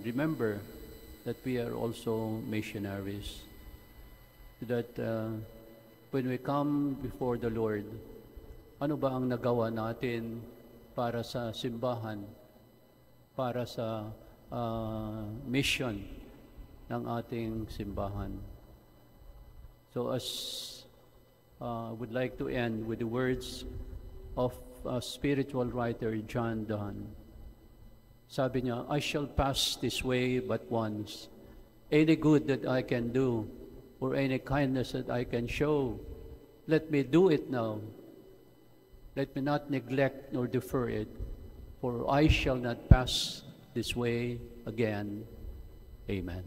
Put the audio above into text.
remember that we are also missionaries. That when we come before the Lord, ano ba ang nagawa natin para sa simbahan, para sa mission ng ating simbahan. So as I would like to end with the words of spiritual writer John Donne. Sabi niya, I shall pass this way but once. Any good that I can do or any kindness that I can show, let me do it now. Let me not neglect nor defer it, for I shall not pass this way again. Amen.